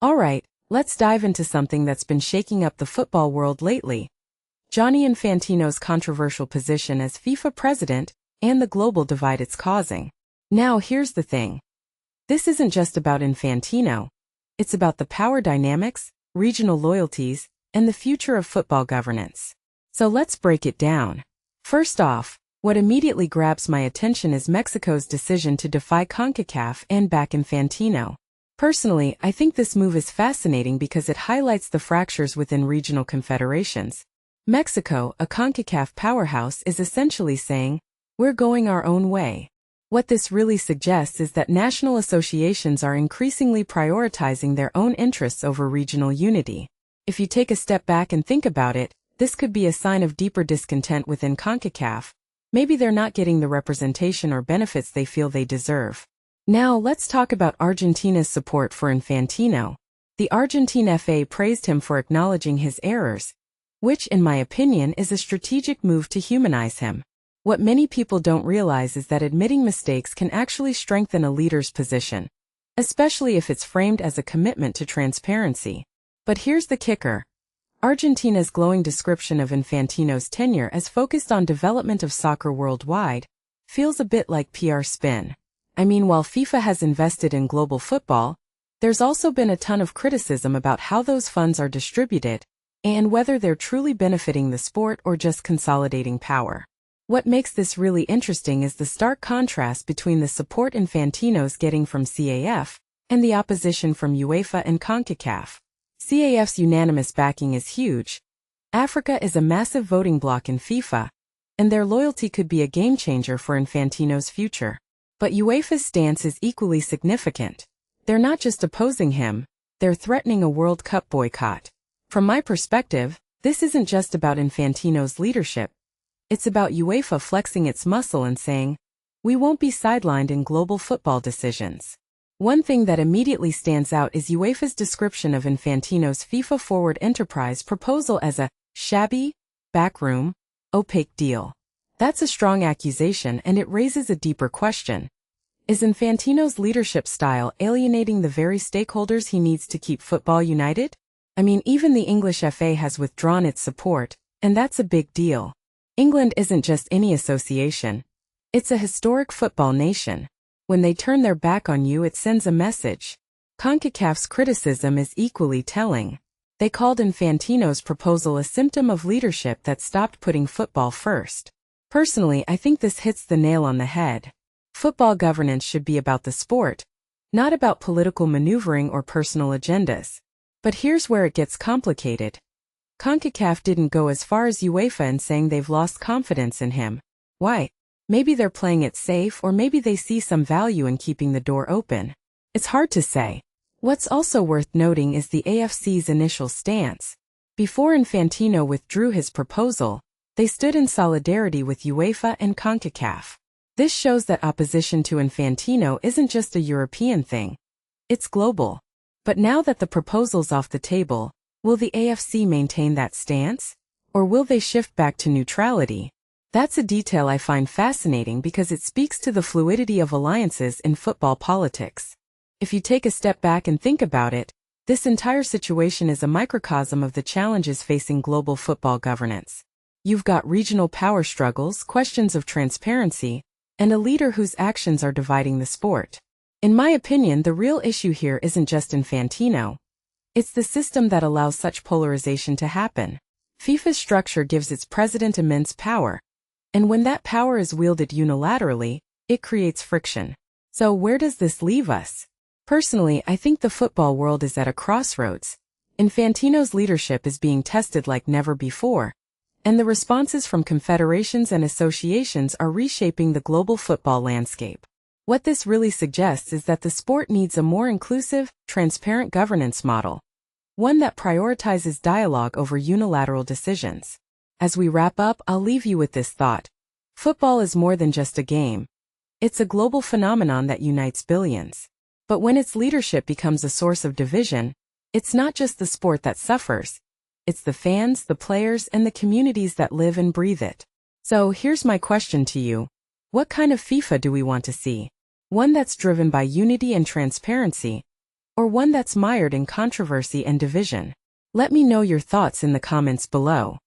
Alright, let's dive into something that's been shaking up the football world lately. Gianni Infantino's controversial position as FIFA president and the global divide it's causing. Now here's the thing. This isn't just about Infantino. It's about the power dynamics, regional loyalties, and the future of football governance. So let's break it down. First off, what immediately grabs my attention is Mexico's decision to defy CONCACAF and back Infantino. Personally, I think this move is fascinating because it highlights the fractures within regional confederations. Mexico, a CONCACAF powerhouse, is essentially saying, "We're going our own way." What this really suggests is that national associations are increasingly prioritizing their own interests over regional unity. If you take a step back and think about it, this could be a sign of deeper discontent within CONCACAF. Maybe they're not getting the representation or benefits they feel they deserve. Now let's talk about Argentina's support for Infantino. The Argentine FA praised him for acknowledging his errors, which in my opinion is a strategic move to humanize him. What many people don't realize is that admitting mistakes can actually strengthen a leader's position, especially if it's framed as a commitment to transparency. But here's the kicker. Argentina's glowing description of Infantino's tenure as focused on development of soccer worldwide feels a bit like PR spin. I mean, while FIFA has invested in global football, there's also been a ton of criticism about how those funds are distributed and whether they're truly benefiting the sport or just consolidating power. What makes this really interesting is the stark contrast between the support Infantino's getting from CAF and the opposition from UEFA and CONCACAF. CAF's unanimous backing is huge. Africa is a massive voting bloc in FIFA, and their loyalty could be a game-changer for Infantino's future. But UEFA's stance is equally significant. They're not just opposing him, they're threatening a World Cup boycott. From my perspective, this isn't just about Infantino's leadership. It's about UEFA flexing its muscle and saying, "We won't be sidelined in global football decisions." One thing that immediately stands out is UEFA's description of Infantino's FIFA Forward Enterprise proposal as a shabby, backroom, opaque deal. That's a strong accusation, and it raises a deeper question. Is Infantino's leadership style alienating the very stakeholders he needs to keep football united? I mean, even the English FA has withdrawn its support, and that's a big deal. England isn't just any association. It's a historic football nation. When they turn their back on you, it sends a message. CONCACAF's criticism is equally telling. They called Infantino's proposal a symptom of leadership that stopped putting football first. Personally, I think this hits the nail on the head. Football governance should be about the sport, not about political maneuvering or personal agendas. But here's where it gets complicated. CONCACAF didn't go as far as UEFA in saying they've lost confidence in him. Why? Maybe they're playing it safe, or maybe they see some value in keeping the door open. It's hard to say. What's also worth noting is the AFC's initial stance. Before Infantino withdrew his proposal, they stood in solidarity with UEFA and CONCACAF. This shows that opposition to Infantino isn't just a European thing. It's global. But now that the proposal's off the table, will the AFC maintain that stance? Or will they shift back to neutrality? That's a detail I find fascinating because it speaks to the fluidity of alliances in football politics. If you take a step back and think about it, this entire situation is a microcosm of the challenges facing global football governance. You've got regional power struggles, questions of transparency, and a leader whose actions are dividing the sport. In my opinion, the real issue here isn't just Infantino. It's the system that allows such polarization to happen. FIFA's structure gives its president immense power. And when that power is wielded unilaterally, it creates friction. So where does this leave us? Personally, I think the football world is at a crossroads. Infantino's leadership is being tested like never before, and the responses from confederations and associations are reshaping the global football landscape. What this really suggests is that the sport needs a more inclusive, transparent governance model, one that prioritizes dialogue over unilateral decisions. As we wrap up, I'll leave you with this thought. Football is more than just a game. It's a global phenomenon that unites billions. But when its leadership becomes a source of division, it's not just the sport that suffers. It's the fans, the players, and the communities that live and breathe it. So here's my question to you. What kind of FIFA do we want to see? One that's driven by unity and transparency, or one that's mired in controversy and division? Let me know your thoughts in the comments below.